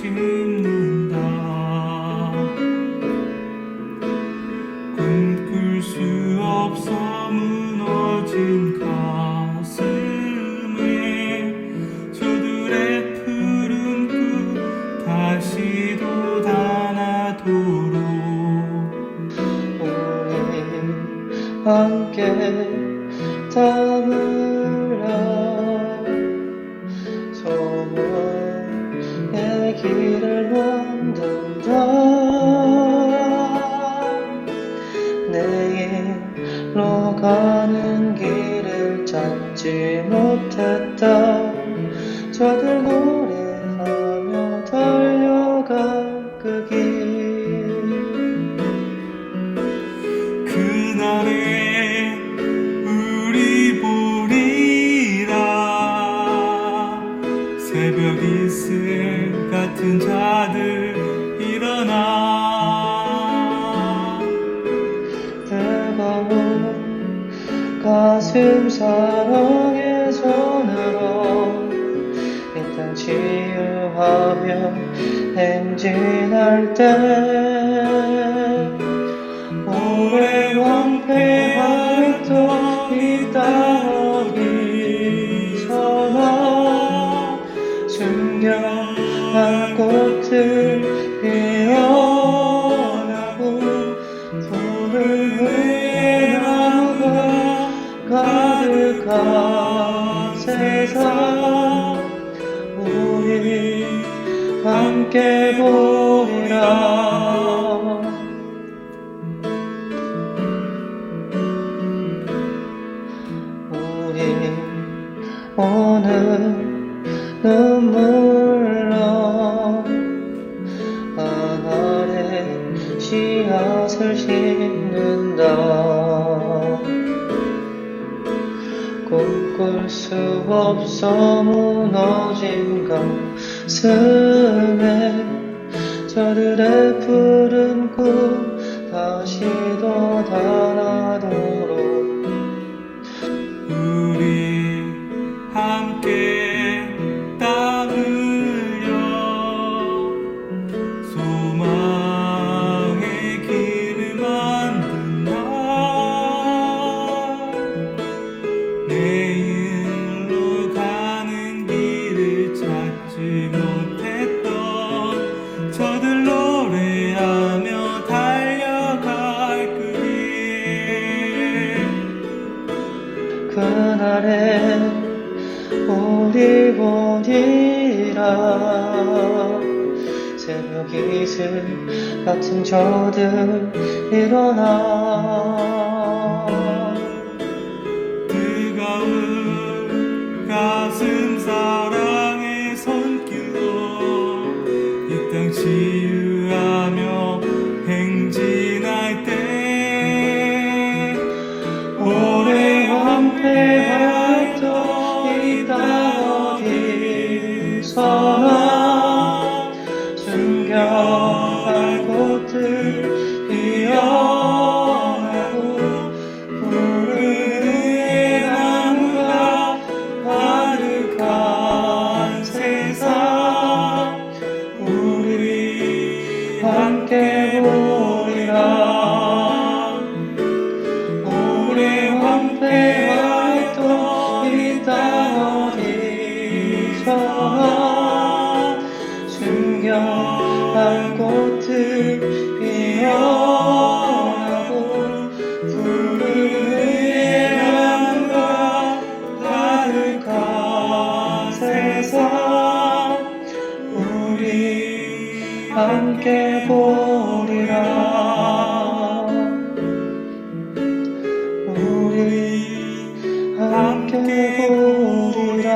심는다. 꿈꿀 수 없어 무너진 가슴에 저들의 푸른 꿈 다시 돋아나도록 우리 함께 담으라. 소망의 길을 만든다. 내일로 가는 길을 찾지 못했다. 저들 노래하며 달려가 그 길. 그날에 우리 보리라. 새벽 이슬 같은 자들 일어나. 뜨거운 가슴 사랑의 손으로 이 땅 치유하며 행진할 때 오래 황폐하였던 이 땅 어디서나 순결한 꽃들 피어나고 푸른 후에 나무가 가득한 세상 우리 함께 보리라. 우리 오늘 눈물로 하늘의 씨앗을 심는다. 꿈꿀 수 없어 무너진 가슴에 저들의 푸른 꿈 다시 돋아나도록 우리 함께 땀 흘려 소망의 길을 만든다. 내일로 가는 길을 찾지 못했던 저들 노래하며 달려갈 그 길. 그날에 우리 보리라. 새벽 이슬 같은 저들 일어나. 뜨거운 가슴 사랑의 손길로 이 땅 치유하며 행진할 때 오래 황폐하였던 이 땅 어디서나 순결한 꽃들 피어나고 푸른 후에 나무가 가득한 세상 우리 함께 보리라. 오래 황폐하였던 이 땅 어디서나 순결한 꽃들 피어나고 푸른 후에 나무가 가득한 세상 우리 함께 보리라. 우리 함께 보리라.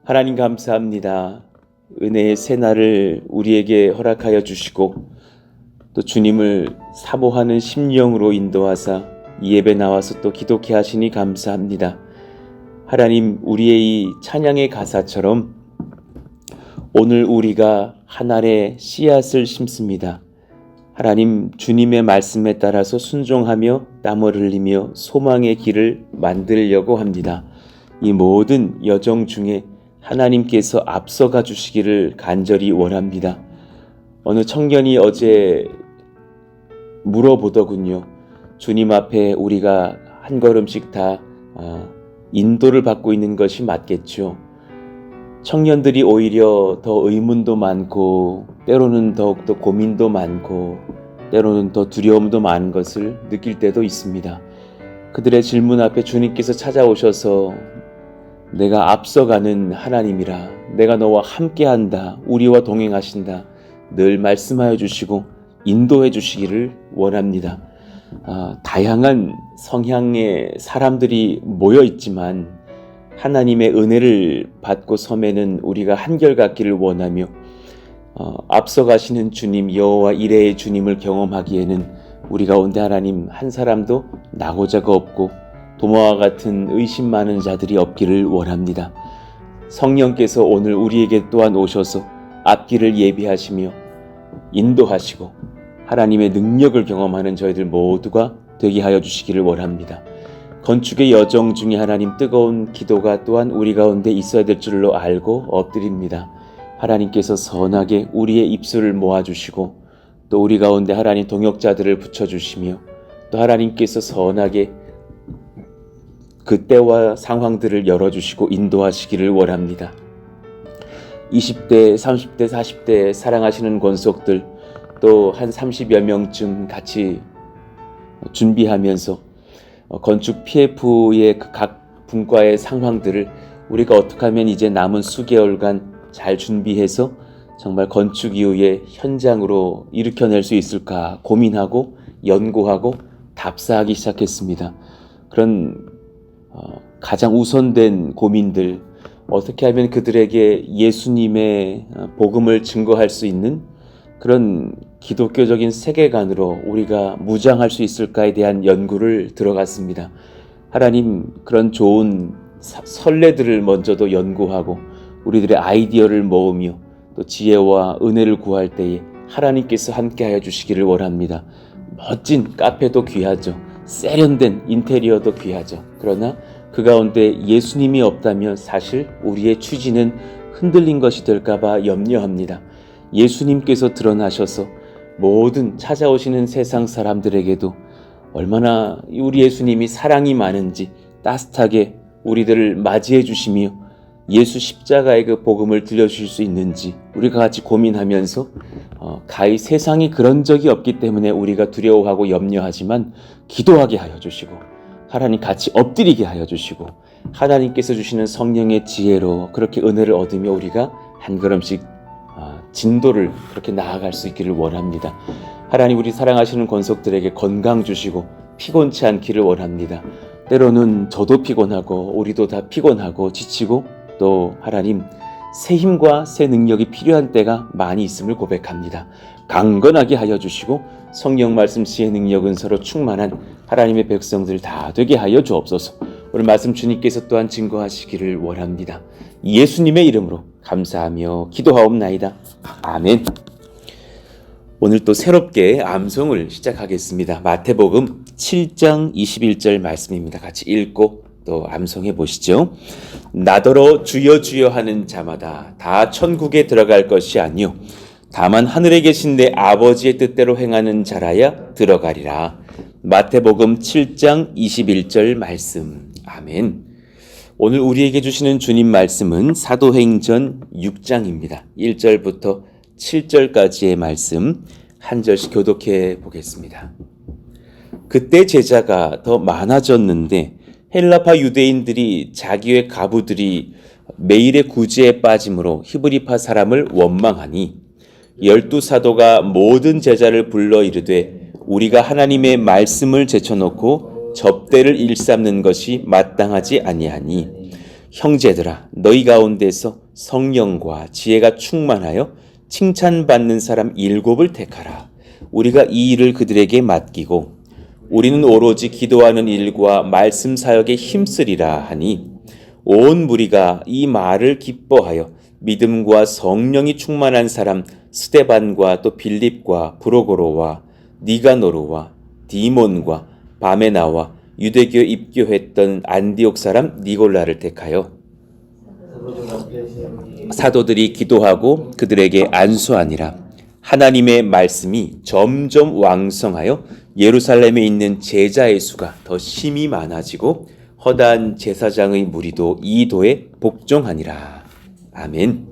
하나님 감사합니다. 은혜의 새날을 우리에게 허락하여 주시고 또 주님을 사모하는 심령으로 인도하사 이 예배 나와서 또 기도케 하시니 감사합니다. 하나님, 우리의 이 찬양의 가사처럼 오늘 우리가 한 알의 씨앗을 심습니다. 하나님 주님의 말씀에 따라서 순종하며 땀을 흘리며 소망의 길을 만들려고 합니다. 이 모든 여정 중에 하나님께서 앞서가 주시기를 간절히 원합니다. 어느 청년이 어제 물어보더군요. 주님 앞에 우리가 한 걸음씩 다 인도를 받고 있는 것이 맞겠죠. 청년들이 오히려 더 의문도 많고 때로는 더욱더 고민도 많고 때로는 더 두려움도 많은 것을 느낄 때도 있습니다. 그들의 질문 앞에 주님께서 찾아오셔서 내가 앞서가는 하나님이라, 내가 너와 함께한다, 우리와 동행하신다 늘 말씀하여 주시고 인도해 주시기를 원합니다. 다양한 성향의 사람들이 모여 있지만 하나님의 은혜를 받고 섬에는 우리가 한결같기를 원하며 앞서가시는 주님 여호와 이레의 주님을 경험하기에는 우리 가운데 하나님 한 사람도 나고자가 없고 도마와 같은 의심 많은 자들이 없기를 원합니다. 성령께서 오늘 우리에게 또한 오셔서 앞길을 예비하시며 인도하시고 하나님의 능력을 경험하는 저희들 모두가 되게 하여 주시기를 원합니다. 건축의 여정 중에 하나님 뜨거운 기도가 또한 우리 가운데 있어야 될 줄로 알고 엎드립니다. 하나님께서 선하게 우리의 입술을 모아주시고 또 우리 가운데 하나님 동역자들을 붙여주시며 또 하나님께서 선하게 그 때와 상황들을 열어주시고 인도하시기를 원합니다. 20대, 30대, 40대 사랑하시는 권속들 또 한 30여 명쯤 같이 준비하면서 건축 PF의 각 분과의 상황들을 우리가 어떻게 하면 이제 남은 수개월간 잘 준비해서 정말 건축 이후에 현장으로 일으켜낼 수 있을까 고민하고 연구하고 답사하기 시작했습니다. 그런 가장 우선된 고민들, 어떻게 하면 그들에게 예수님의 복음을 증거할 수 있는 그런 기독교적인 세계관으로 우리가 무장할 수 있을까에 대한 연구를 들어갔습니다. 하나님 그런 좋은 선례들을 먼저도 연구하고 우리들의 아이디어를 모으며 또 지혜와 은혜를 구할 때에 하나님께서 함께하여 주시기를 원합니다. 멋진 카페도 귀하죠. 세련된 인테리어도 귀하죠. 그러나 그 가운데 예수님이 없다면 사실 우리의 취지는 흔들린 것이 될까봐 염려합니다. 예수님께서 드러나셔서 모든 찾아오시는 세상 사람들에게도 얼마나 우리 예수님이 사랑이 많은지 따뜻하게 우리들을 맞이해 주시며 예수 십자가의 그 복음을 들려주실 수 있는지 우리가 같이 고민하면서 가히 세상이 그런 적이 없기 때문에 우리가 두려워하고 염려하지만 기도하게 하여 주시고 하나님 같이 엎드리게 하여 주시고 하나님께서 주시는 성령의 지혜로 그렇게 은혜를 얻으며 우리가 한 걸음씩 진도를 그렇게 나아갈 수 있기를 원합니다. 하나님 우리 사랑하시는 권속들에게 건강 주시고 피곤치 않기를 원합니다. 때로는 저도 피곤하고 우리도 다 피곤하고 지치고 또 하나님 새 힘과 새 능력이 필요한 때가 많이 있음을 고백합니다. 강건하게 하여 주시고 성령 말씀 지혜 능력은 서로 충만한 하나님의 백성들 다 되게 하여 주옵소서. 오늘 말씀 주님께서 또한 증거하시기를 원합니다. 예수님의 이름으로 감사하며 기도하옵나이다. 아멘. 오늘 또 새롭게 암송을 시작하겠습니다. 마태복음 7장 21절 말씀입니다. 같이 읽고 또 암송해 보시죠. 나더러 주여 주여 하는 자마다 다 천국에 들어갈 것이 아니요 다만 하늘에 계신 내 아버지의 뜻대로 행하는 자라야 들어가리라. 마태복음 7장 21절 말씀. 아멘. 오늘 우리에게 주시는 주님 말씀은 사도행전 6장입니다. 1절부터 7절까지의 말씀 한 절씩 교독해 보겠습니다. 그때 제자가 더 많아졌는데 헬라파 유대인들이 자기의 가부들이 매일의 구제에 빠짐으로 히브리파 사람을 원망하니 12사도가 모든 제자를 불러 이르되 우리가 하나님의 말씀을 제쳐놓고 접대를 일삼는 것이 마땅하지 아니하니 형제들아 너희 가운데서 성령과 지혜가 충만하여 칭찬받는 사람 7을 택하라. 우리가 이 일을 그들에게 맡기고 우리는 오로지 기도하는 일과 말씀 사역에 힘쓰리라 하니 온 무리가 이 말을 기뻐하여 믿음과 성령이 충만한 사람 스데반과 또 빌립과 브로고로와 니가노르와 디몬과 바메나와 유대교에 입교했던 안디옥 사람 니골라를 택하여 사도들이 기도하고 그들에게 안수하니라. 하나님의 말씀이 점점 왕성하여 예루살렘에 있는 제자의 수가 더 심히 많아지고 허다한 제사장의 무리도 이 도에 복종하니라. 아멘.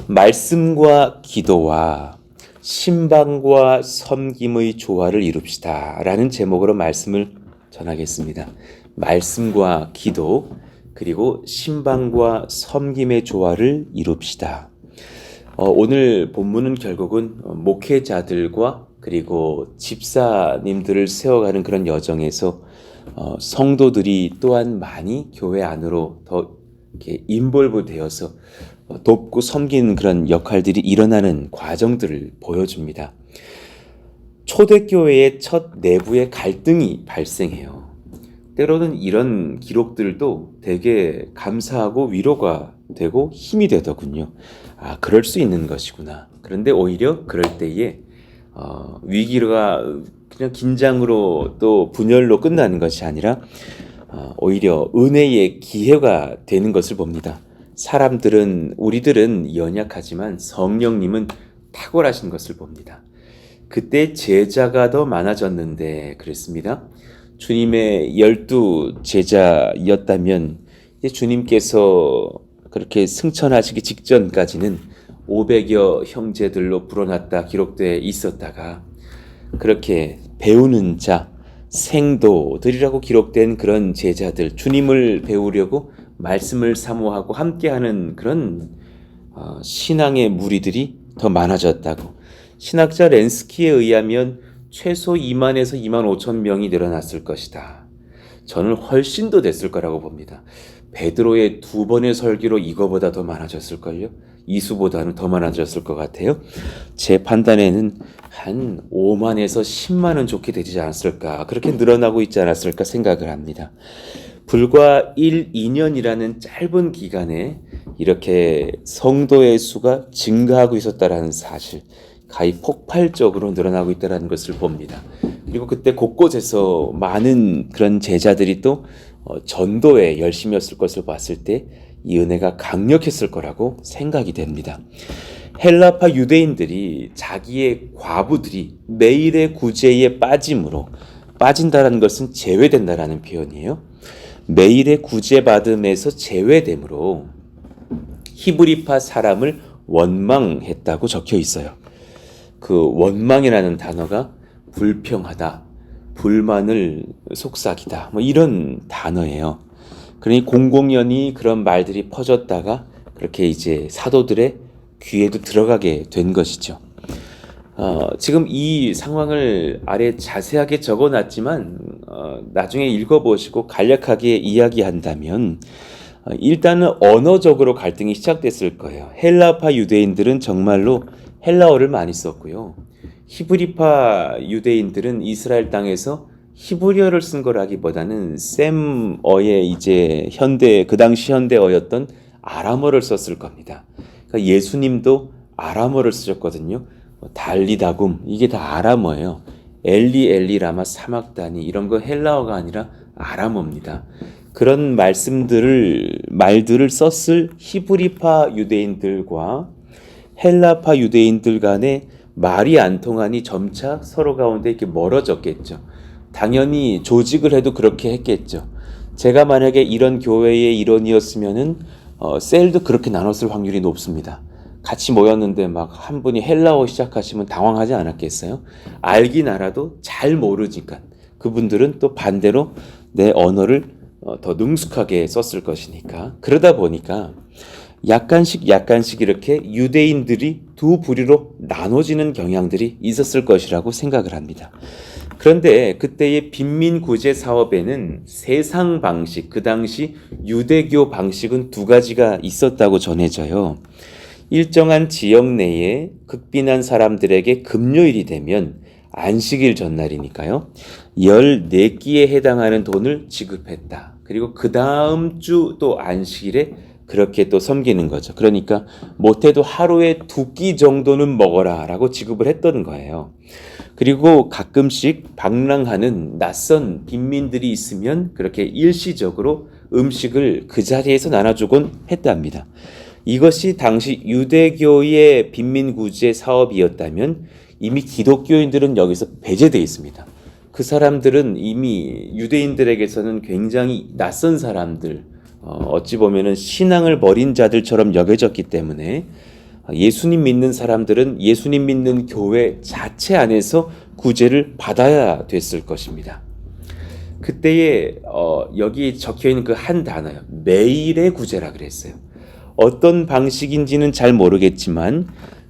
말씀과 기도와 신방과 섬김의 조화를 이룹시다 라는 제목으로 말씀을 전하겠습니다. 말씀과 기도 그리고 신방과 섬김의 조화를 이룹시다. 오늘 본문은 결국은 목회자들과 그리고 집사님들을 세워가는 그런 여정에서 성도들이 또한 많이 교회 안으로 더 이렇게 인볼브 되어서 돕고 섬기는 그런 역할들이 일어나는 과정들을 보여줍니다. 초대교회의 첫 내부의 갈등이 발생해요. 때로는 이런 기록들도 되게 감사하고 위로가 되고 힘이 되더군요. 아, 그럴 수 있는 것이구나. 그런데 오히려 그럴 때에 위기가 그냥 긴장으로 또 분열로 끝나는 것이 아니라 오히려 은혜의 기회가 되는 것을 봅니다. 우리들은 연약하지만 성령님은 탁월하신 것을 봅니다. 그때 제자가 더 많아졌는데 그랬습니다. 주님의 12 제자였다면 이제 주님께서 그렇게 승천하시기 직전까지는 500여 형제들로 불어났다 기록되어 있었다가 그렇게 배우는 자, 생도들이라고 기록된 그런 제자들, 주님을 배우려고 말씀을 사모하고 함께하는 그런 신앙의 무리들이 더 많아졌다고. 신학자 렌스키에 의하면 최소 2만에서 2만 5천 명이 늘어났을 것이다. 저는 훨씬 더 됐을 거라고 봅니다. 베드로의 2번의 설교로 이거보다 더 많아졌을걸요? 이수보다는 더 많아졌을 것 같아요. 제 판단에는 한 5만에서 10만은 좋게 되지 않았을까, 그렇게 늘어나고 있지 않았을까 생각을 합니다. 불과 1, 2년이라는 짧은 기간에 이렇게 성도의 수가 증가하고 있었다라는 사실, 가히 폭발적으로 늘어나고 있다는 것을 봅니다. 그리고 그때 곳곳에서 많은 그런 제자들이 또 전도에 열심이었을 것을 봤을 때 이 은혜가 강력했을 거라고 생각이 됩니다. 헬라파 유대인들이 자기의 과부들이 매일의 구제에 빠진다라는 것은 제외된다라는 표현이에요. 매일의 구제받음에서 제외됨으로 히브리파 사람을 원망했다고 적혀 있어요. 그 원망이라는 단어가 불평하다, 불만을 속삭이다, 뭐 이런 단어예요. 그러니 공공연히 그런 말들이 퍼졌다가 그렇게 이제 사도들의 귀에도 들어가게 된 것이죠. 지금 이 상황을 아래 자세하게 적어놨지만 나중에 읽어보시고 간략하게 이야기한다면 일단은 언어적으로 갈등이 시작됐을 거예요. 헬라파 유대인들은 정말로 헬라어를 많이 썼고요. 히브리파 유대인들은 이스라엘 땅에서 히브리어를 쓴 거라기보다는 셈어의 이제 그 당시 현대어였던 아람어를 썼을 겁니다. 그러니까 예수님도 아람어를 쓰셨거든요. 달리다굼, 이게 다 아람어예요. 엘리 라마 사막다니, 이런 거 헬라어가 아니라 아람어입니다. 그런 말들을 썼을 히브리파 유대인들과 헬라파 유대인들 간에 말이 안 통하니 점차 서로 가운데 이렇게 멀어졌겠죠. 당연히 조직을 해도 그렇게 했겠죠. 제가 만약에 이런 교회의 일원이었으면은 셀도 그렇게 나눴을 확률이 높습니다. 같이 모였는데 막 한 분이 헬라어 시작하시면 당황하지 않았겠어요? 알긴 알아도 잘 모르니까 그분들은 또 반대로 내 언어를 더 능숙하게 썼을 것이니까. 그러다 보니까 약간씩 이렇게 유대인들이 두 부류로 나눠지는 경향들이 있었을 것이라고 생각을 합니다. 그런데 그때의 빈민구제 사업에는 세상 방식, 그 당시 유대교 방식은 두 가지가 있었다고 전해져요. 일정한 지역 내에 극빈한 사람들에게 금요일이 되면 안식일 전날이니까요. 14끼에 해당하는 돈을 지급했다. 그리고 그 다음 주 또 안식일에 그렇게 또 섬기는 거죠. 그러니까 못해도 하루에 2끼 정도는 먹어라 라고 지급을 했던 거예요. 그리고 가끔씩 방랑하는 낯선 빈민들이 있으면 그렇게 일시적으로 음식을 그 자리에서 나눠주곤 했답니다. 이것이 당시 유대교의 빈민구제 사업이었다면 이미 기독교인들은 여기서 배제되어 있습니다. 그 사람들은 이미 유대인들에게서는 굉장히 낯선 사람들, 어찌 보면은 신앙을 버린 자들처럼 여겨졌기 때문에 예수님 믿는 사람들은 예수님 믿는 교회 자체 안에서 구제를 받아야 됐을 것입니다. 그때에 여기 적혀있는 그 한 단어요. 매일의 구제라 그랬어요. 어떤 방식인지는 잘 모르겠지만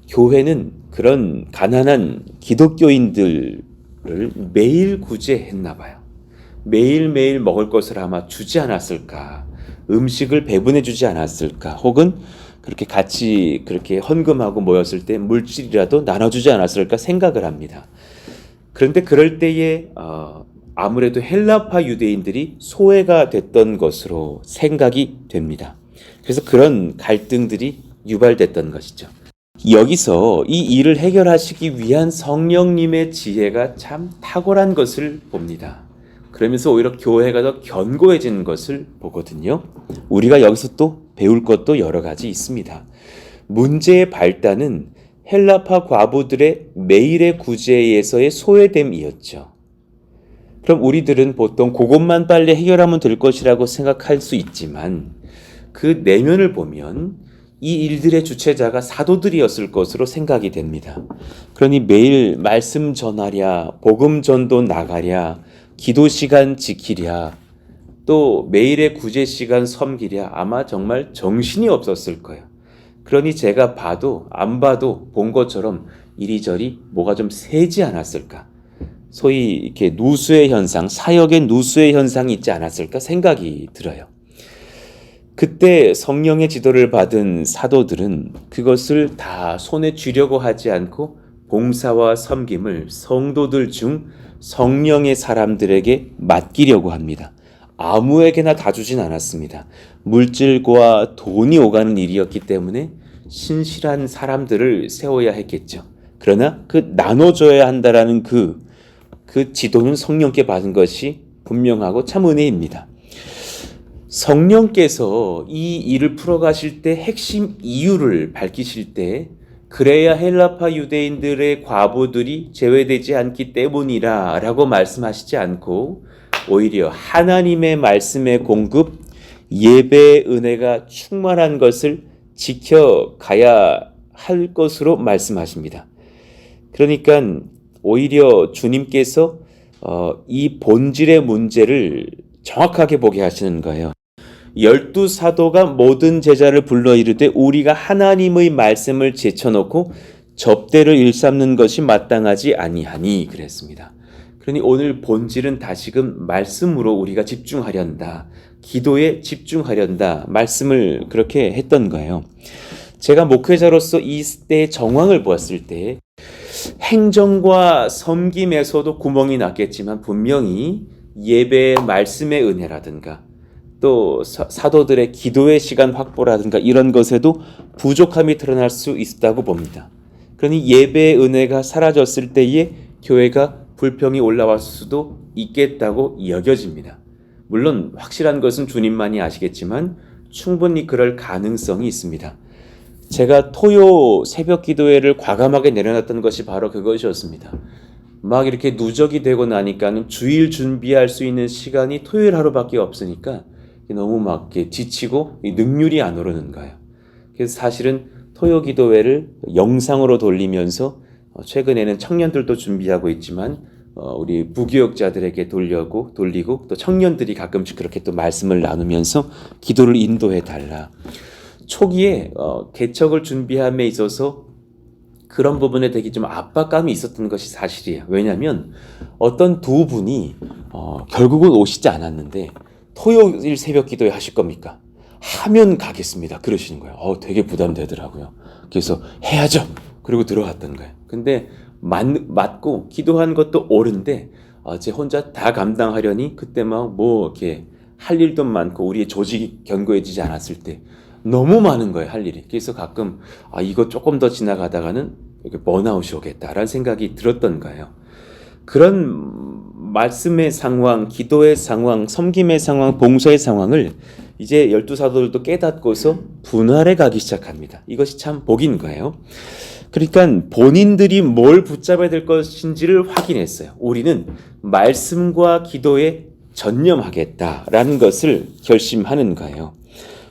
교회는 그런 가난한 기독교인들을 매일 구제했나 봐요. 매일매일 먹을 것을 아마 주지 않았을까, 음식을 배분해 주지 않았을까, 혹은 그렇게 같이 그렇게 헌금하고 모였을 때 물질이라도 나눠주지 않았을까 생각을 합니다. 그런데 그럴 때에 아무래도 헬라파 유대인들이 소외가 됐던 것으로 생각이 됩니다. 그래서 그런 갈등들이 유발됐던 것이죠. 여기서 이 일을 해결하시기 위한 성령님의 지혜가 참 탁월한 것을 봅니다. 그러면서 오히려 교회가 더 견고해진 것을 보거든요. 우리가 여기서 또 배울 것도 여러 가지 있습니다. 문제의 발단은 헬라파 과부들의 매일의 구제에서의 소외됨이었죠. 그럼 우리들은 보통 그것만 빨리 해결하면 될 것이라고 생각할 수 있지만 그 내면을 보면 이 일들의 주체자가 사도들이었을 것으로 생각이 됩니다. 그러니 매일 말씀 전하랴, 복음 전도 나가랴, 기도 시간 지키랴, 또 매일의 구제 시간 섬기랴, 아마 정말 정신이 없었을 거예요. 그러니 제가 봐도 안 봐도 본 것처럼 이리저리 뭐가 좀 새지 않았을까, 소위 이렇게 누수의 현상, 사역의 누수의 현상이 있지 않았을까 생각이 들어요. 그때 성령의 지도를 받은 사도들은 그것을 다 손에 쥐려고 하지 않고 봉사와 섬김을 성도들 중 성령의 사람들에게 맡기려고 합니다. 아무에게나 다 주진 않았습니다. 물질과 돈이 오가는 일이었기 때문에 신실한 사람들을 세워야 했겠죠. 그러나 그 나눠줘야 한다라는 그 지도는 성령께 받은 것이 분명하고 참 은혜입니다. 성령께서 이 일을 풀어가실 때 핵심 이유를 밝히실 때 그래야 헬라파 유대인들의 과부들이 제외되지 않기 때문이라 라고 말씀하시지 않고 오히려 하나님의 말씀의 공급, 예배의 은혜가 충만한 것을 지켜가야 할 것으로 말씀하십니다. 그러니까 오히려 주님께서 이 본질의 문제를 정확하게 보게 하시는 거예요. 12사도가 모든 제자를 불러 이르되 우리가 하나님의 말씀을 제쳐놓고 접대를 일삼는 것이 마땅하지 아니하니 그랬습니다. 그러니 오늘 본질은 다시금 말씀으로 우리가 집중하련다, 기도에 집중하련다 말씀을 그렇게 했던 거예요. 제가 목회자로서 이때의 정황을 보았을 때 행정과 섬김에서도 구멍이 났겠지만 분명히 예배의 말씀의 은혜라든가 또 사도들의 기도의 시간 확보라든가 이런 것에도 부족함이 드러날 수 있다고 봅니다. 그러니 예배의 은혜가 사라졌을 때에 교회가 불평이 올라왔을 수도 있겠다고 여겨집니다. 물론 확실한 것은 주님만이 아시겠지만 충분히 그럴 가능성이 있습니다. 제가 토요 새벽 기도회를 과감하게 내려놨던 것이 바로 그것이었습니다. 막 이렇게 누적이 되고 나니까는 주일 준비할 수 있는 시간이 토요일 하루밖에 없으니까 너무 막 이렇게 지치고 능률이 안 오르는 거예요. 그래서 사실은 토요 기도회를 영상으로 돌리면서 최근에는 청년들도 준비하고 있지만 우리 부교역자들에게 돌리고 또 청년들이 가끔씩 그렇게 또 말씀을 나누면서 기도를 인도해 달라. 초기에 개척을 준비함에 있어서 그런 부분에 되게 좀 압박감이 있었던 것이 사실이에요. 왜냐하면 어떤 두 분이 결국은 오시지 않았는데 토요일 새벽 기도회 하실 겁니까? 하면 가겠습니다. 그러시는 거예요. 되게 부담되더라고요. 그래서 해야죠. 그리고 들어갔던 거예요. 근데 맞고 기도한 것도 옳은데 제 혼자 다 감당하려니 그때 막 뭐 이렇게 할 일도 많고 우리의 조직이 견고해지지 않았을 때 너무 많은 거예요, 할 일이. 그래서 가끔 이거 조금 더 지나가다가는 이렇게 번아웃이 오겠다라는 생각이 들었던 거예요. 그런 말씀의 상황, 기도의 상황, 섬김의 상황, 봉사의 상황을 이제 12사도들도 깨닫고서 분할해 가기 시작합니다. 이것이 참 복인 거예요. 그러니까 본인들이 뭘 붙잡아야 될 것인지를 확인했어요. 우리는 말씀과 기도에 전념하겠다라는 것을 결심하는 거예요.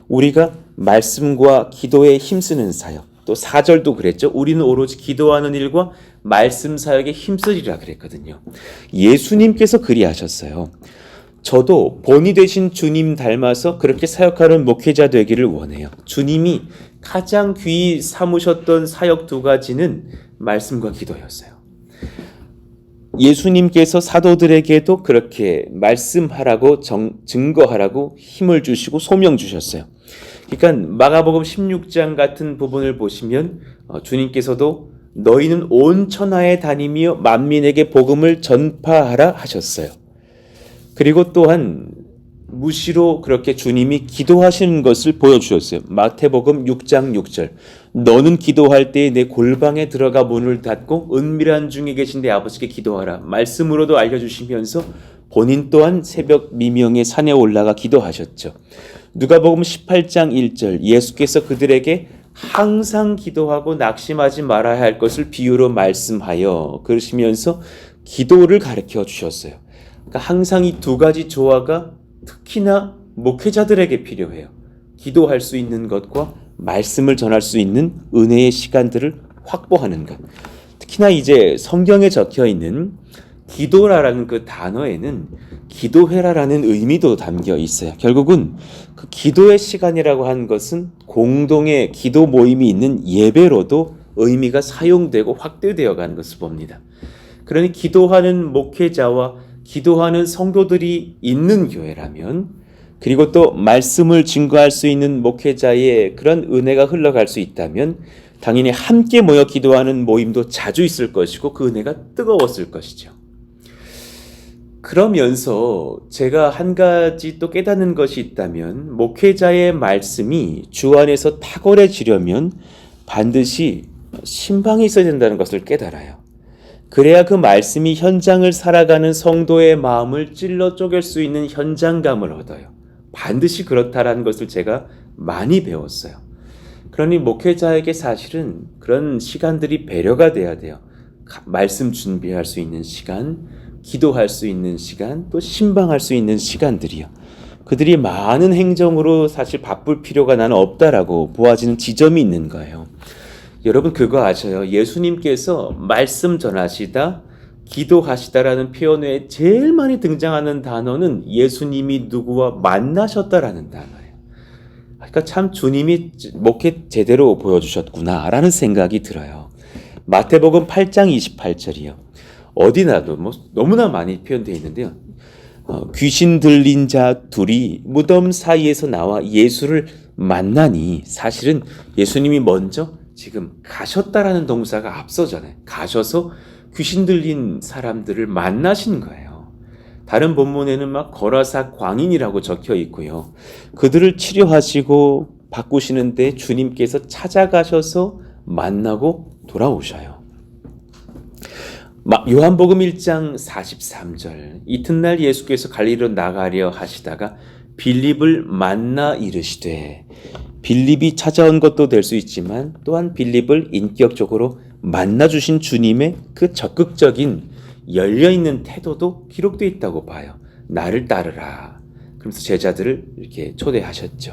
우리가 말씀과 기도에 힘쓰는 사역, 또 4절도 그랬죠. 우리는 오로지 기도하는 일과 말씀 사역에 힘쓰리라 그랬거든요. 예수님께서 그리하셨어요. 저도 본이 되신 주님 닮아서 그렇게 사역하는 목회자 되기를 원해요. 주님이 가장 귀히 삼으셨던 사역 두 가지는 말씀과 기도였어요. 예수님께서 사도들에게도 그렇게 말씀하라고 증거하라고 힘을 주시고 소명 주셨어요. 그러니까 마가복음 16장 같은 부분을 보시면 주님께서도 너희는 온 천하에 다니며 만민에게 복음을 전파하라 하셨어요. 그리고 또한 무시로 그렇게 주님이 기도하시는 것을 보여주셨어요. 마태복음 6장 6절 너는 기도할 때에 내 골방에 들어가 문을 닫고 은밀한 중에 계신 내 아버지께 기도하라. 말씀으로도 알려주시면서 본인 또한 새벽 미명에 산에 올라가 기도하셨죠. 누가복음 18장 1절 예수께서 그들에게 항상 기도하고 낙심하지 말아야 할 것을 비유로 말씀하여 그러시면서 기도를 가르쳐 주셨어요. 그러니까 항상 이 두 가지 조화가 특히나 목회자들에게 필요해요. 기도할 수 있는 것과 말씀을 전할 수 있는 은혜의 시간들을 확보하는 것. 특히나 이제 성경에 적혀 있는 기도라는 그 단어에는 기도회라라는 의미도 담겨 있어요. 결국은 그 기도의 시간이라고 하는 것은 공동의 기도 모임이 있는 예배로도 의미가 사용되고 확대되어 가는 것을 봅니다. 그러니 기도하는 목회자와 기도하는 성도들이 있는 교회라면 그리고 또 말씀을 증거할 수 있는 목회자의 그런 은혜가 흘러갈 수 있다면 당연히 함께 모여 기도하는 모임도 자주 있을 것이고 그 은혜가 뜨거웠을 것이죠. 그러면서 제가 한 가지 또 깨닫는 것이 있다면 목회자의 말씀이 주 안에서 탁월해지려면 반드시 신방이 있어야 된다는 것을 깨달아요. 그래야 그 말씀이 현장을 살아가는 성도의 마음을 찔러 쪼갤 수 있는 현장감을 얻어요. 반드시 그렇다라는 것을 제가 많이 배웠어요. 그러니 목회자에게 사실은 그런 시간들이 배려가 돼야 돼요. 말씀 준비할 수 있는 시간, 기도할 수 있는 시간, 또 신방할 수 있는 시간들이요. 그들이 많은 행정으로 사실 바쁠 필요가 나는 없다라고 보아지는 지점이 있는 거예요. 여러분 그거 아셔요? 예수님께서 말씀 전하시다, 기도하시다라는 표현 외에 제일 많이 등장하는 단어는 예수님이 누구와 만나셨다라는 단어예요. 그러니까 참 주님이 목회 제대로 보여주셨구나라는 생각이 들어요. 마태복음 8장 28절이요. 어디나도 너무나 많이 표현되어 있는데요. 귀신 들린 자 둘이 무덤 사이에서 나와 예수를 만나니 사실은 예수님이 먼저 지금 가셨다라는 동사가 앞서잖아요. 가셔서 귀신 들린 사람들을 만나신 거예요. 다른 본문에는 막 거라사 광인이라고 적혀 있고요. 그들을 치료하시고 바꾸시는데 주님께서 찾아가셔서 만나고 돌아오셔요. 요한복음 1장 43절 이튿날 예수께서 갈릴리로 나가려 하시다가 빌립을 만나 이르시되 빌립이 찾아온 것도 될 수 있지만 또한 빌립을 인격적으로 만나주신 주님의 그 적극적인 열려있는 태도도 기록되어 있다고 봐요. 나를 따르라. 그러면서 제자들을 이렇게 초대하셨죠.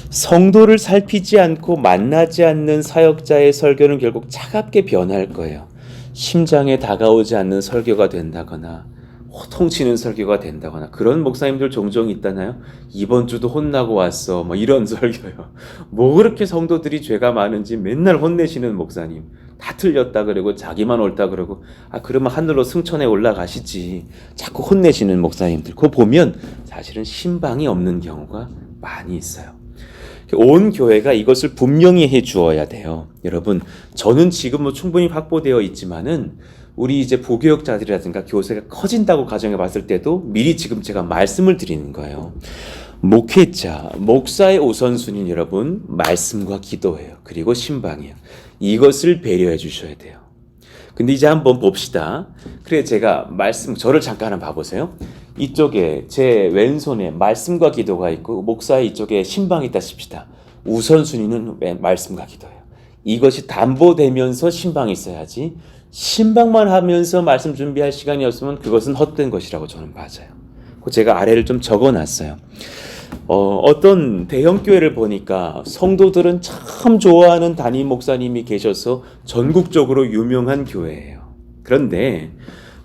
성도를 살피지 않고 만나지 않는 사역자의 설교는 결국 차갑게 변할 거예요. 심장에 다가오지 않는 설교가 된다거나 호통치는 설교가 된다거나 그런 목사님들 종종 있잖아요. 이번 주도 혼나고 왔어. 이런 설교요. 그렇게 성도들이 죄가 많은지 맨날 혼내시는 목사님. 다 틀렸다 그러고 자기만 옳다 그러고 그러면 하늘로 승천해 올라가시지. 자꾸 혼내시는 목사님들. 그거 보면 사실은 신방이 없는 경우가 많이 있어요. 온 교회가 이것을 분명히 해 주어야 돼요. 여러분, 저는 지금 충분히 확보되어 있지만은 우리 이제 부교육자들이라든가 교세가 커진다고 가정해 봤을 때도 미리 지금 제가 말씀을 드리는 거예요. 목회자, 목사의 우선순위는 여러분 말씀과 기도예요. 그리고 신방이에요. 이것을 배려해 주셔야 돼요. 근데 이제 한번 봅시다. 그래 제가 저를 잠깐 한번 봐보세요. 이쪽에 제 왼손에 말씀과 기도가 있고 목사의 이쪽에 신방이 있다 칩시다. 우선순위는 말씀과 기도예요. 이것이 담보되면서 신방이 있어야지 신방만 하면서 말씀 준비할 시간이 없으면 그것은 헛된 것이라고 저는 봐요. 제가 아래를 좀 적어놨어요. 어떤 대형교회를 보니까 성도들은 참 좋아하는 담임 목사님이 계셔서 전국적으로 유명한 교회예요. 그런데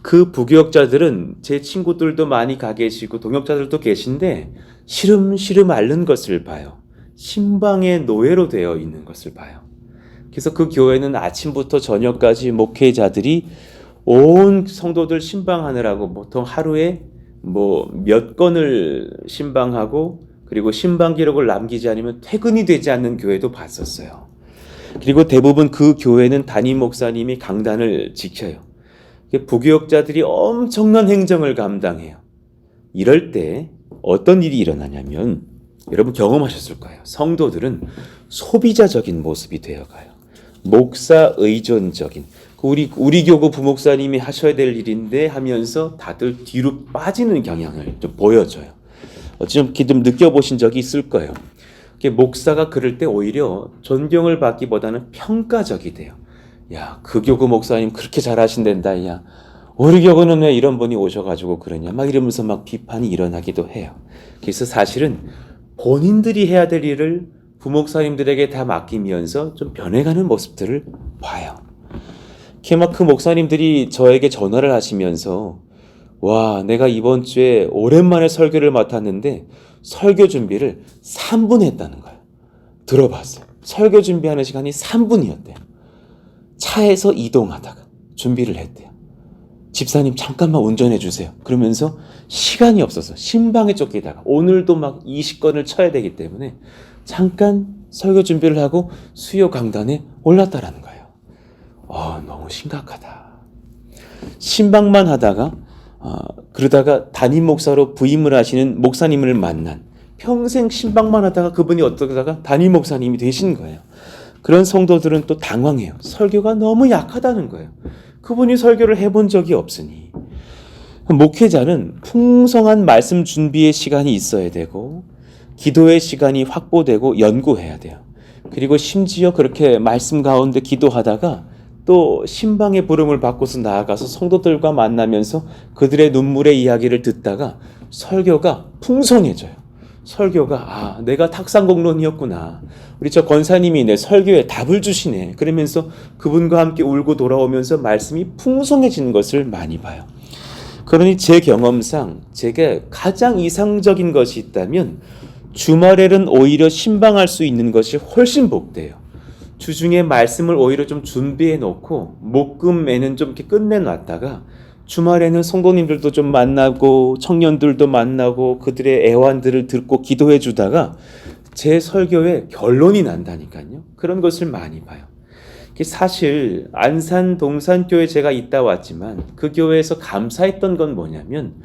그 부교역자들은 제 친구들도 많이 가 계시고 동역자들도 계신데 시름시름 앓는 것을 봐요. 신방의 노예로 되어 있는 것을 봐요. 그래서 그 교회는 아침부터 저녁까지 목회자들이 온 성도들 신방하느라고 보통 하루에 몇 건을 신방하고 그리고 신방 기록을 남기지 않으면 퇴근이 되지 않는 교회도 봤었어요. 그리고 대부분 그 교회는 담임 목사님이 강단을 지켜요. 부교역자들이 엄청난 행정을 감당해요. 이럴 때 어떤 일이 일어나냐면 여러분 경험하셨을 거예요. 성도들은 소비자적인 모습이 되어가요. 목사 의존적인 우리 교구 부목사님이 하셔야 될 일인데 하면서 다들 뒤로 빠지는 경향을 좀 보여줘요. 좀 느껴보신 적이 있을 거예요. 목사가 그럴 때 오히려 존경을 받기보다는 평가적이 돼요. 야, 그 교구 목사님 그렇게 잘하신댄다. 야, 우리 교구는 왜 이런 분이 오셔가지고 그러냐. 막 이러면서 막 비판이 일어나기도 해요. 그래서 사실은 본인들이 해야 될 일을 부목사님들에게 다 맡기면서 좀 변해가는 모습들을 봐요. 그 목사님들이 저에게 전화를 하시면서 와, 내가 이번 주에 오랜만에 설교를 맡았는데 설교 준비를 3분 했다는 거예요. 들어봤어요. 설교 준비하는 시간이 3분이었대요. 차에서 이동하다가 준비를 했대요. 집사님 잠깐만 운전해 주세요. 그러면서 시간이 없어서 신방에 쫓기다가 오늘도 막 20건을 쳐야 되기 때문에 잠깐 설교 준비를 하고 수요 강단에 올랐다라는 거예요. 너무 심각하다. 신방만 하다가 그러다가 담임 목사로 부임을 하시는 목사님을 만난 평생 신방만 하다가 그분이 어쩌다가 담임 목사님이 되신 거예요. 그런 성도들은 또 당황해요. 설교가 너무 약하다는 거예요. 그분이 설교를 해본 적이 없으니. 목회자는 풍성한 말씀 준비의 시간이 있어야 되고 기도의 시간이 확보되고 연구해야 돼요. 그리고 심지어 그렇게 말씀 가운데 기도하다가 또 신방의 부름을 받고서 나아가서 성도들과 만나면서 그들의 눈물의 이야기를 듣다가 설교가 풍성해져요. 설교가 내가 탁상공론이었구나. 우리 저 권사님이 내 설교에 답을 주시네. 그러면서 그분과 함께 울고 돌아오면서 말씀이 풍성해지는 것을 많이 봐요. 그러니 제 경험상 제게 가장 이상적인 것이 있다면 주말에는 오히려 신방할 수 있는 것이 훨씬 복돼요. 주중에 말씀을 오히려 좀 준비해 놓고 목금에는 좀 이렇게 끝내놨다가 주말에는 성도님들도 좀 만나고 청년들도 만나고 그들의 애환들을 듣고 기도해 주다가 제 설교에 결론이 난다니까요. 그런 것을 많이 봐요. 사실 안산 동산교회 제가 있다 왔지만 그 교회에서 감사했던 건 뭐냐면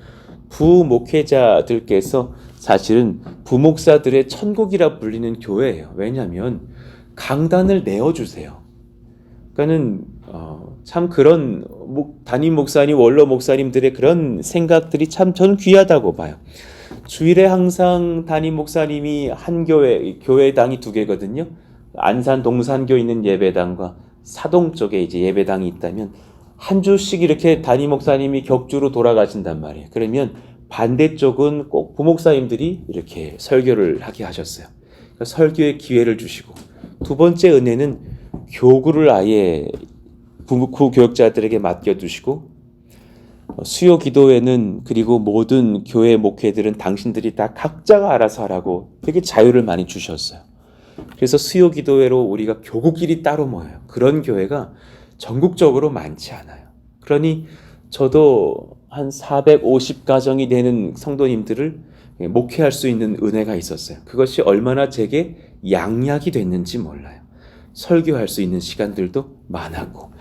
부목회자들께서 사실은 부목사들의 천국이라 불리는 교회예요. 왜냐하면 강단을 내어주세요. 그러니까는 참 그런 담임 목사님, 원로 목사님들의 그런 생각들이 참 저는 귀하다고 봐요. 주일에 항상 담임 목사님이 한 교회당이 2개거든요. 안산 동산교 있는 예배당과 사동 쪽에 이제 예배당이 있다면 한 주씩 이렇게 담임 목사님이 격주로 돌아가신단 말이에요. 그러면 반대쪽은 꼭 부목사님들이 이렇게 설교를 하게 하셨어요. 그러니까 설교의 기회를 주시고 두 번째 은혜는 교구를 아예 부교역자들에게 맡겨두시고 수요 기도회는 그리고 모든 교회 목회들은 당신들이 다 각자가 알아서 하라고 되게 자유를 많이 주셨어요. 그래서 수요 기도회로 우리가 교구끼리 따로 모여요. 그런 교회가 전국적으로 많지 않아요. 그러니 저도 한 450가정이 되는 성도님들을 목회할 수 있는 은혜가 있었어요. 그것이 얼마나 제게 양약이 됐는지 몰라요. 설교할 수 있는 시간들도 많았고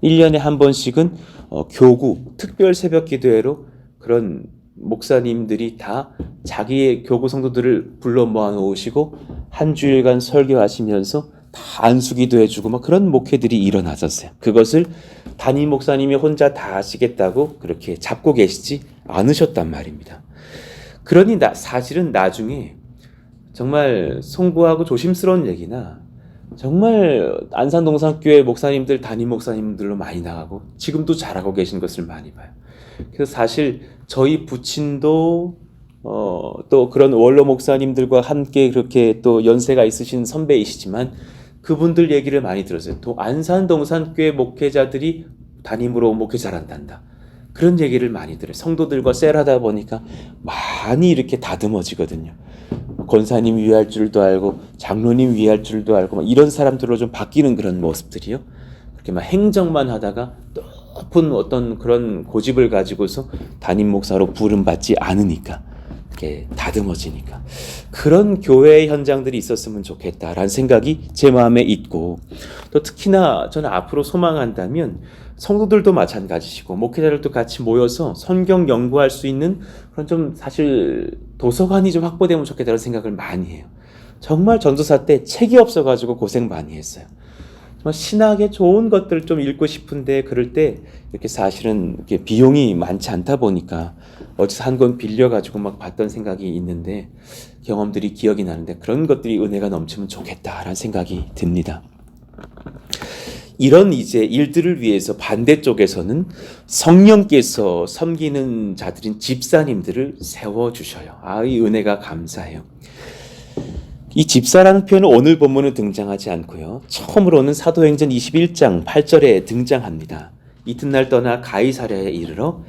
1년에 한 번씩은 교구 특별 새벽 기도회로 그런 목사님들이 다 자기의 교구 성도들을 불러 모아 놓으시고 한 주일간 설교하시면서 다 안수기도 해주고 막 그런 목회들이 일어났었어요. 그것을 담임 목사님이 혼자 다 하시겠다고 그렇게 잡고 계시지 않으셨단 말입니다. 그러니 사실은 나중에 정말 송구하고 조심스러운 얘기나 정말 안산동산교회 목사님들 담임 목사님들로 많이 나가고 지금도 잘하고 계신 것을 많이 봐요. 그래서 사실 저희 부친도 또 그런 원로 목사님들과 함께 그렇게 또 연세가 있으신 선배이시지만 그분들 얘기를 많이 들었어요. 또 안산동산교회 목회자들이 담임으로 목회 잘한단다. 그런 얘기를 많이 들어요. 성도들과 셀하다 보니까 많이 이렇게 다듬어지거든요. 권사님 위할 줄도 알고 장로님 위할 줄도 알고 막 이런 사람들로 좀 바뀌는 그런 모습들이요. 그렇게 막 행정만 하다가 높은 어떤 그런 고집을 가지고서 담임 목사로 부름받지 않으니까 이렇게 다듬어지니까 그런 교회의 현장들이 있었으면 좋겠다라는 생각이 제 마음에 있고 또 특히나 저는 앞으로 소망한다면 성도들도 마찬가지시고 목회자들도 같이 모여서 성경 연구할 수 있는 그런 좀 사실 도서관이 좀 확보되면 좋겠다는 생각을 많이 해요. 정말 전도사 때 책이 없어가지고 고생 많이 했어요. 정말 신학에 좋은 것들을 좀 읽고 싶은데 그럴 때 이렇게 사실은 이렇게 비용이 많지 않다 보니까 어디서 한 권 빌려가지고 막 봤던 생각이 있는데 경험들이 기억이 나는데 그런 것들이 은혜가 넘치면 좋겠다라는 생각이 듭니다. 이런 이제 일들을 위해서 반대쪽에서는 성령께서 섬기는 자들인 집사님들을 세워주셔요. 이 은혜가 감사해요. 이 집사라는 표현은 오늘 본문에 등장하지 않고요. 처음으로는 사도행전 21장 8절에 등장합니다. 이튿날 떠나 가이사랴에 이르러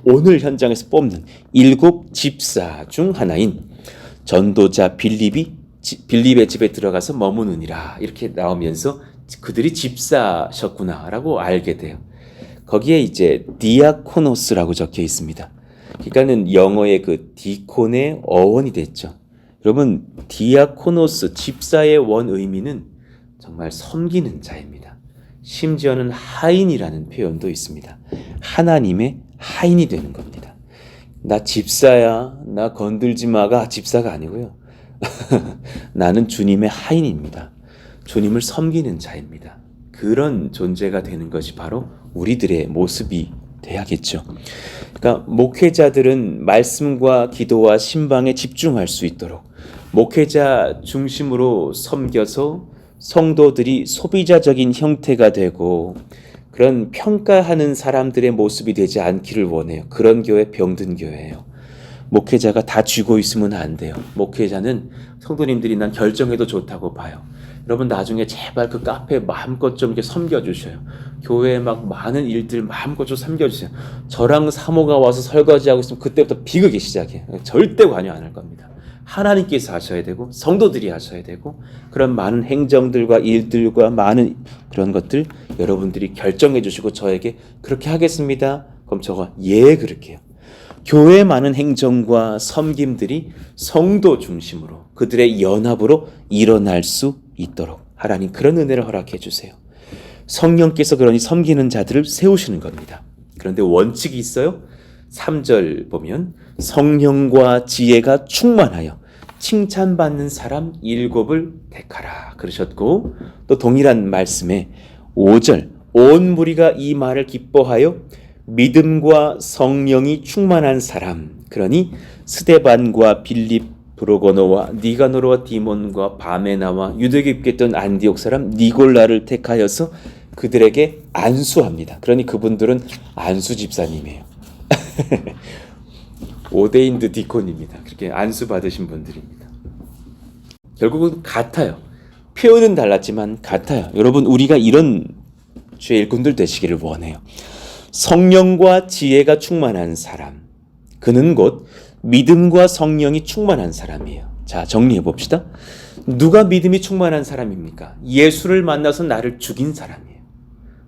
오늘 현장에서 뽑는 7 집사 중 하나인 전도자 빌립의 집에 들어가서 머무느니라 이렇게 나오면서 그들이 집사셨구나라고 알게 돼요. 거기에 이제 디아코노스라고 적혀 있습니다. 그러니까는 영어의 그 디콘의 어원이 됐죠. 여러분 디아코노스 집사의 원 의미는 정말 섬기는 자입니다. 심지어는 하인이라는 표현도 있습니다. 하나님의 하인이 되는 겁니다. 나 집사야, 나 건들지 마가 집사가 아니고요. 나는 주님의 하인입니다. 주님을 섬기는 자입니다. 그런 존재가 되는 것이 바로 우리들의 모습이 돼야겠죠. 그러니까 목회자들은 말씀과 기도와 신방에 집중할 수 있도록 목회자 중심으로 섬겨서 성도들이 소비자적인 형태가 되고 그런 평가하는 사람들의 모습이 되지 않기를 원해요. 그런 교회 병든 교회예요. 목회자가 다 쥐고 있으면 안 돼요. 목회자는 성도님들이 난 결정해도 좋다고 봐요. 여러분 나중에 제발 그 카페 마음껏 좀 이렇게 섬겨주셔요. 교회에 막 많은 일들 마음껏 좀 섬겨주세요. 저랑 사모가 와서 설거지하고 있으면 그때부터 비극이 시작해요. 절대 관여 안 할 겁니다. 하나님께서 하셔야 되고 성도들이 하셔야 되고 그런 많은 행정들과 일들과 많은 그런 것들 여러분들이 결정해 주시고 저에게 그렇게 하겠습니다. 그럼 저가 그렇게 해요. 교회의 많은 행정과 섬김들이 성도 중심으로 그들의 연합으로 일어날 수 있도록 하나님 그런 은혜를 허락해 주세요. 성령께서 그러니 섬기는 자들을 세우시는 겁니다. 그런데 원칙이 있어요. 3절 보면 성령과 지혜가 충만하여 칭찬받는 사람 7을 택하라 그러셨고 또 동일한 말씀에 5절 온 무리가 이 말을 기뻐하여 믿음과 성령이 충만한 사람 그러니 스데반과 빌립 브로고노와 니가노르와 디몬과 바메나와 유대교 입겠던 안디옥 사람 니골라를 택하여서 그들에게 안수합니다. 그러니 그분들은 안수 집사님이에요. 오데인드 디콘입니다. 그렇게 안수 받으신 분들입니다. 결국은 같아요. 표현은 달랐지만 같아요. 여러분 우리가 이런 주의 일꾼들 되시기를 원해요. 성령과 지혜가 충만한 사람 그는 곧 믿음과 성령이 충만한 사람이에요. 자 정리해 봅시다. 누가 믿음이 충만한 사람입니까? 예수를 만나서 나를 죽인 사람이에요.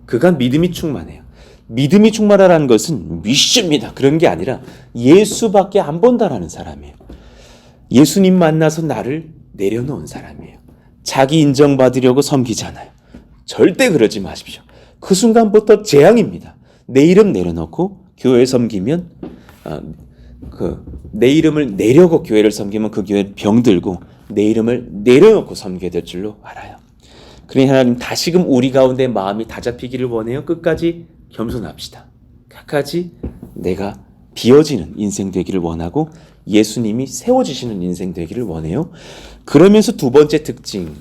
그가 믿음이 충만해요. 믿음이 충만하라는 것은 미션입니다. 그런 게 아니라 예수밖에 안 본다라는 사람이에요. 예수님 만나서 나를 내려놓은 사람이에요. 자기 인정받으려고 섬기잖아요. 절대 그러지 마십시오. 그 순간부터 재앙입니다. 내 이름 내려놓고 교회 섬기면 내 이름을 내려고 교회를 섬기면 그 교회는 병들고 내 이름을 내려놓고 섬기게 될 줄로 알아요. 그러니 하나님 다시금 우리 가운데 마음이 다잡히기를 원해요. 끝까지 겸손합시다. 끝까지 내가 비워지는 인생 되기를 원하고 예수님이 세워지시는 인생 되기를 원해요. 그러면서 두 번째 특징,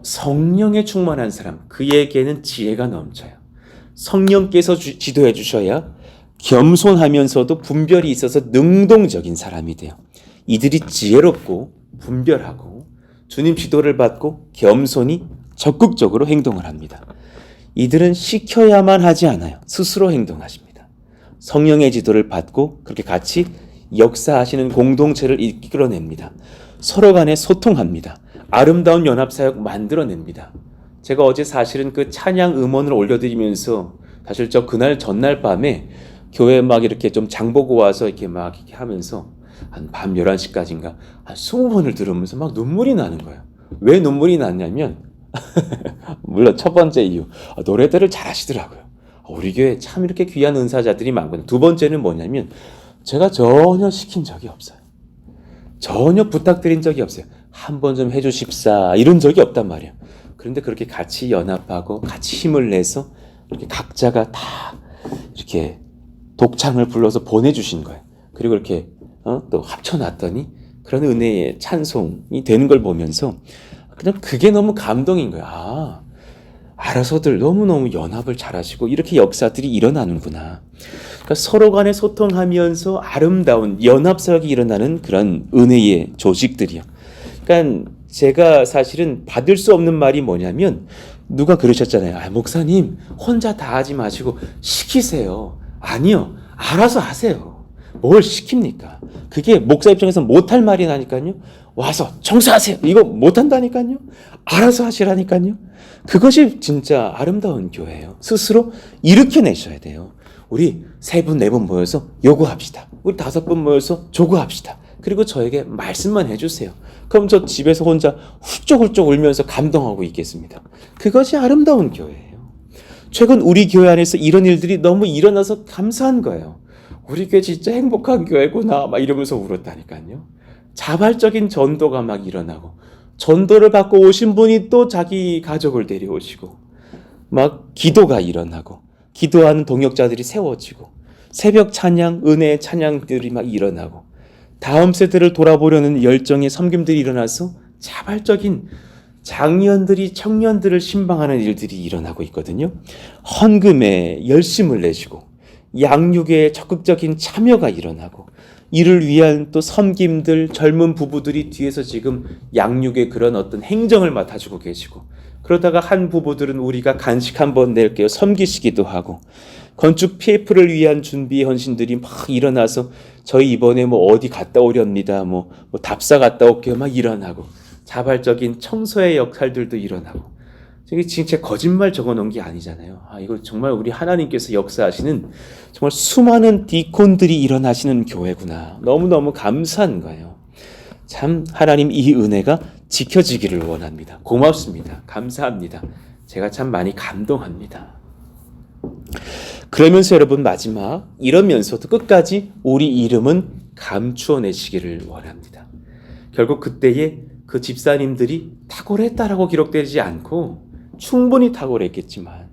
성령에 충만한 사람, 그에게는 지혜가 넘쳐요. 성령께서 지도해 주셔야 겸손하면서도 분별이 있어서 능동적인 사람이 돼요. 이들이 지혜롭고 분별하고 주님 지도를 받고 겸손히 적극적으로 행동을 합니다. 이들은 시켜야만 하지 않아요. 스스로 행동하십니다. 성령의 지도를 받고 그렇게 같이 역사하시는 공동체를 이끌어냅니다. 서로 간에 소통합니다. 아름다운 연합사역 만들어냅니다. 제가 어제 사실은 그 찬양 음원을 올려드리면서 사실 저 그날 전날 밤에 교회 막 이렇게 좀 장보고 와서 이렇게 막 이렇게 하면서 한 밤 11시까지인가 한 20번을 들으면서 막 눈물이 나는 거예요. 왜 눈물이 났냐면 물론 첫 번째 이유, 노래들을 잘하시더라고요. 우리 교회 참 이렇게 귀한 은사자들이 많거든요. 두 번째는 뭐냐면 제가 전혀 시킨 적이 없어요. 전혀 부탁드린 적이 없어요. 한 번 좀 해주십사 이런 적이 없단 말이에요. 그런데 그렇게 같이 연합하고 같이 힘을 내서 이렇게 각자가 다 이렇게 독창을 불러서 보내주신 거예요. 그리고 이렇게 또 합쳐놨더니 그런 은혜의 찬송이 되는 걸 보면서 그냥 그게 너무 감동인 거야. 알아서들 너무너무 연합을 잘하시고 이렇게 역사들이 일어나는구나. 그러니까 서로 간에 소통하면서 아름다운 연합사역이 일어나는 그런 은혜의 조직들이요. 그러니까 제가 사실은 받을 수 없는 말이 뭐냐면 누가 그러셨잖아요. 목사님 혼자 다 하지 마시고 시키세요. 아니요. 알아서 하세요. 뭘 시킵니까? 그게 목사 입장에서 못할 말이라니까요. 와서 청소하세요. 이거 못한다니까요. 알아서 하시라니까요. 그것이 진짜 아름다운 교회예요. 스스로 일으켜내셔야 돼요. 우리 3분, 4분 모여서 요구합시다. 우리 5분 모여서 조구합시다. 그리고 저에게 말씀만 해주세요. 그럼 저 집에서 혼자 훌쩍훌쩍 울면서 감동하고 있겠습니다. 그것이 아름다운 교회예요. 최근 우리 교회 안에서 이런 일들이 너무 일어나서 감사한 거예요. 우리 교회 진짜 행복한 교회구나 막 이러면서 울었다니까요. 자발적인 전도가 막 일어나고 전도를 받고 오신 분이 또 자기 가족을 데려오시고 막 기도가 일어나고 기도하는 동역자들이 세워지고 새벽 찬양, 은혜의 찬양들이 막 일어나고 다음 세대를 돌아보려는 열정의 섬김들이 일어나서 자발적인 장년들이 청년들을 신방하는 일들이 일어나고 있거든요. 헌금에 열심을 내시고 양육에 적극적인 참여가 일어나고 이를 위한 또 섬김들, 젊은 부부들이 뒤에서 지금 양육의 그런 어떤 행정을 맡아주고 계시고 그러다가 한 부부들은 우리가 간식 한번 낼게요 섬기시기도 하고 건축 PF를 위한 준비 헌신들이 막 일어나서 저희 이번에 뭐 어디 갔다 오렵니다. 뭐 답사 갔다 올게요 막 일어나고 자발적인 청소의 역할들도 일어나고 이게 진짜 거짓말 적어놓은 게 아니잖아요. 이거 정말 우리 하나님께서 역사하시는 정말 수많은 디콘들이 일어나시는 교회구나. 너무너무 감사한 거예요. 참 하나님 이 은혜가 지켜지기를 원합니다. 고맙습니다. 감사합니다. 제가 참 많이 감동합니다. 그러면서 여러분 마지막 이러면서도 끝까지 우리 이름은 감추어내시기를 원합니다. 결국 그때에 그 집사님들이 탁월했다라고 기록되지 않고 충분히 탁월했겠지만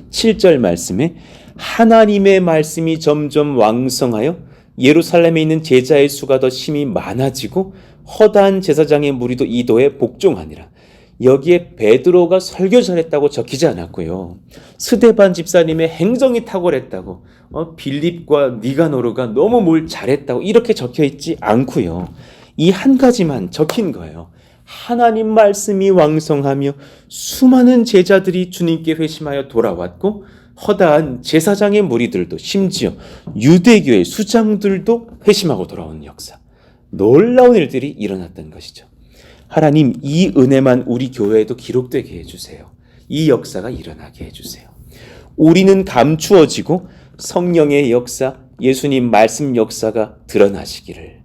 7절 말씀에 하나님의 말씀이 점점 왕성하여 예루살렘에 있는 제자의 수가 더 심히 많아지고 허다한 제사장의 무리도 이도에 복종하니라. 여기에 베드로가 설교 잘했다고 적히지 않았고요. 스데반 집사님의 행정이 탁월했다고 빌립과 니가노르가 너무 뭘 잘했다고 이렇게 적혀있지 않고요. 이 한 가지만 적힌 거예요. 하나님 말씀이 왕성하며 수많은 제자들이 주님께 회심하여 돌아왔고 허다한 제사장의 무리들도 심지어 유대교의 수장들도 회심하고 돌아오는 역사. 놀라운 일들이 일어났던 것이죠. 하나님 이 은혜만 우리 교회에도 기록되게 해주세요. 이 역사가 일어나게 해주세요. 우리는 감추어지고 성령의 역사, 예수님 말씀 역사가 드러나시기를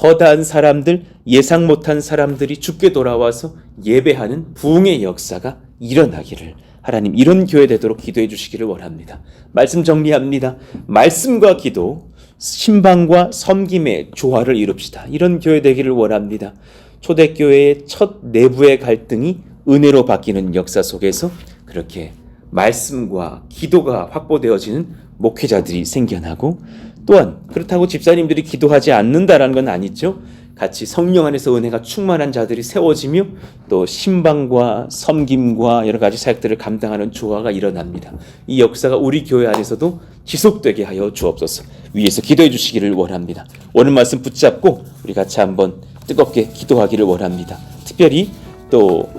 허다한 사람들, 예상 못한 사람들이 죽게 돌아와서 예배하는 부흥의 역사가 일어나기를 하나님 이런 교회 되도록 기도해 주시기를 원합니다. 말씀 정리합니다. 말씀과 기도, 신방과 섬김의 조화를 이룹시다. 이런 교회 되기를 원합니다. 초대교회의 첫 내부의 갈등이 은혜로 바뀌는 역사 속에서 그렇게 말씀과 기도가 확보되어지는 목회자들이 생겨나고, 또한 그렇다고 집사님들이 기도하지 않는다라는 건 아니죠. 같이 성령 안에서 은혜가 충만한 자들이 세워지며 또 신방과 섬김과 여러 가지 사역들을 감당하는 조화가 일어납니다. 이 역사가 우리 교회 안에서도 지속되게 하여 주옵소서. 위에서 기도해 주시기를 원합니다. 오늘 말씀 붙잡고 우리 같이 한번 뜨겁게 기도하기를 원합니다. 특별히 또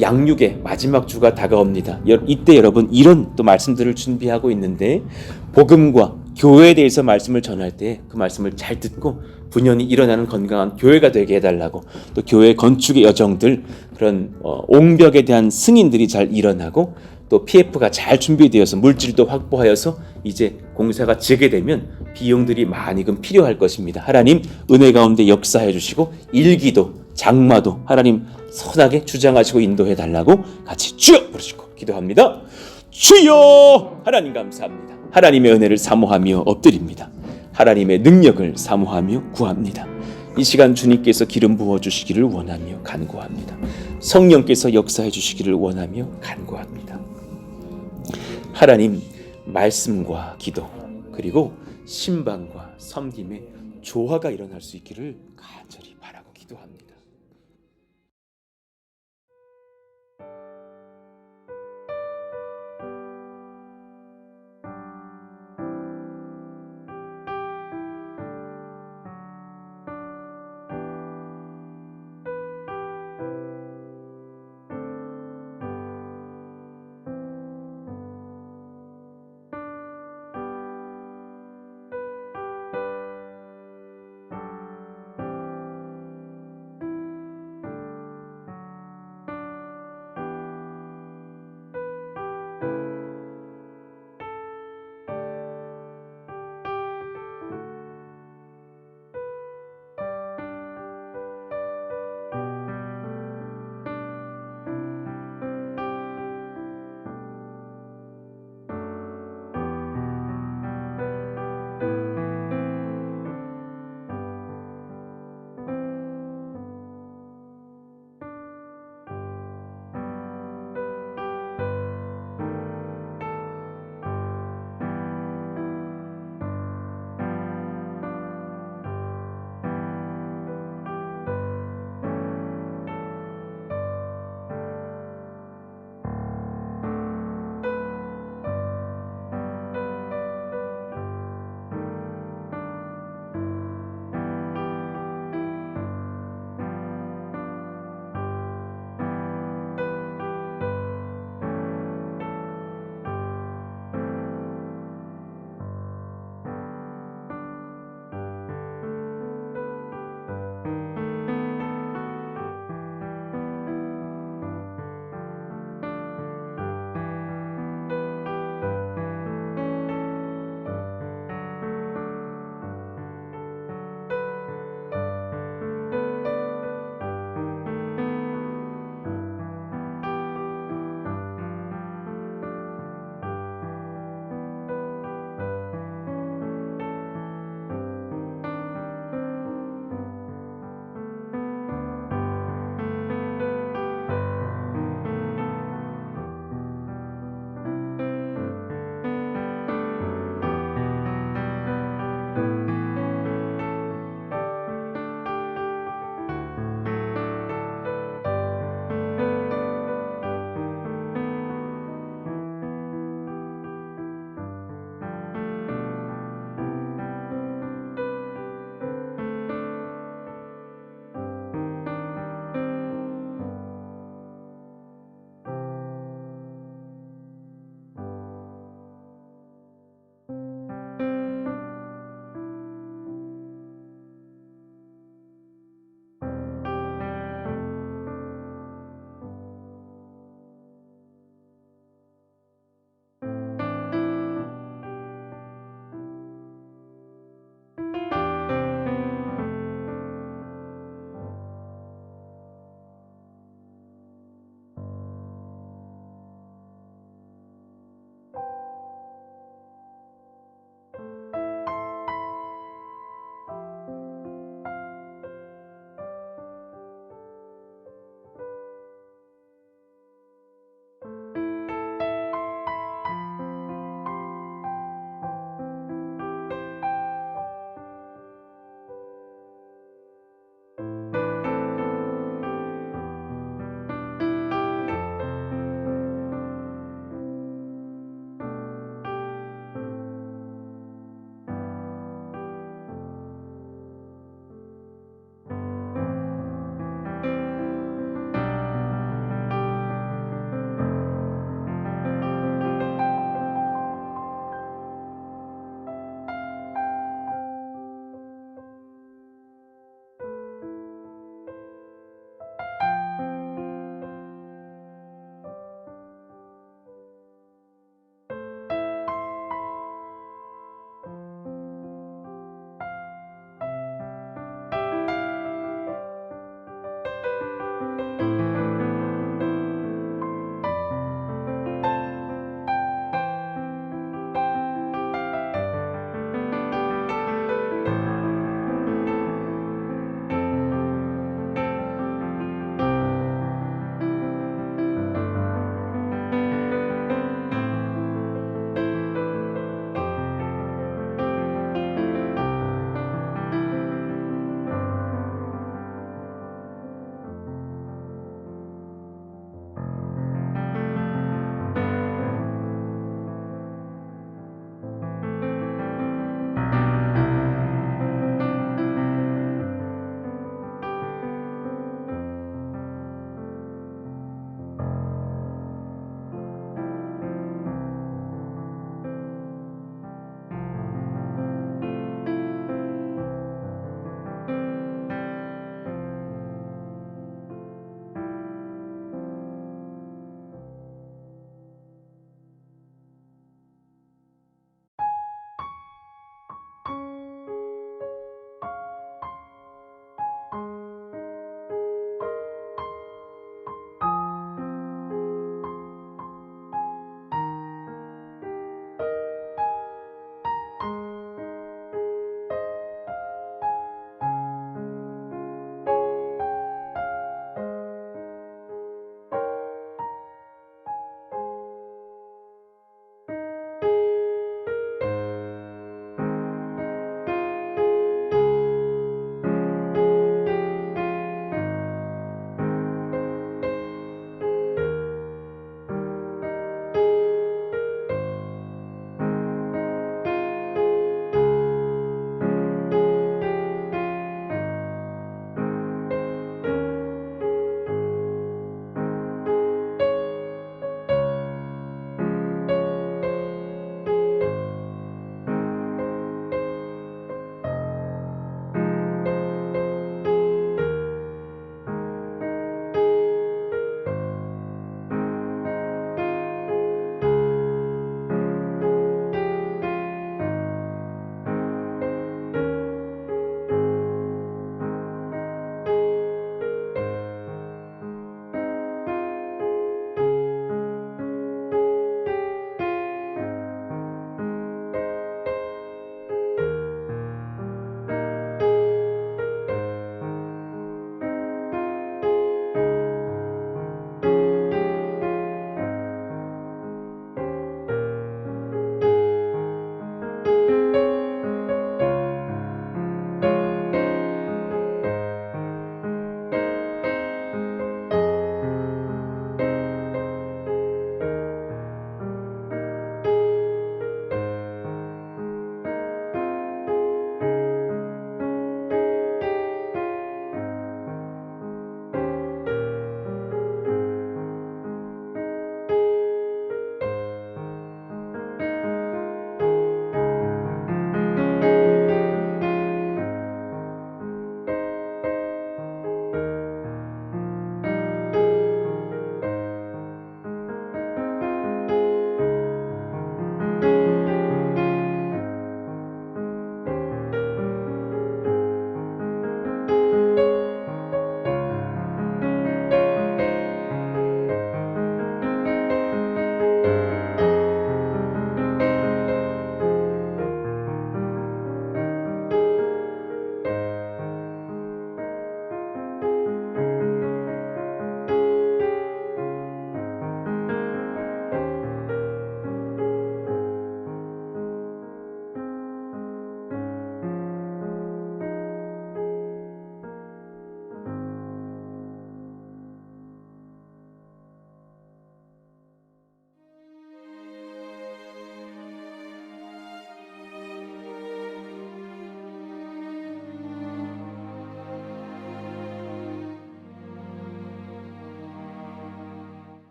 양육의 마지막 주가 다가옵니다. 이때 여러분 이런 또 말씀들을 준비하고 있는데, 복음과 교회에 대해서 말씀을 전할 때 그 말씀을 잘 듣고 분연히 일어나는 건강한 교회가 되게 해달라고, 또 교회 건축의 여정들, 그런 옹벽에 대한 승인들이 잘 일어나고, 또 PF가 잘 준비되어서 물질도 확보하여서 이제 공사가 재개되면 비용들이 많이 필요할 것입니다. 하나님 은혜 가운데 역사해 주시고, 일기도 장마도 하나님 선하게 주장하시고 인도해 달라고 같이 주여 부르시고 기도합니다. 주여! 하나님 감사합니다. 하나님의 은혜를 사모하며 엎드립니다. 하나님의 능력을 사모하며 구합니다. 이 시간 주님께서 기름 부어주시기를 원하며 간구합니다. 성령께서 역사해 주시기를 원하며 간구합니다. 하나님, 말씀과 기도 그리고 신방과 섬김의 조화가 일어날 수 있기를 간절히 바라고 기도합니다.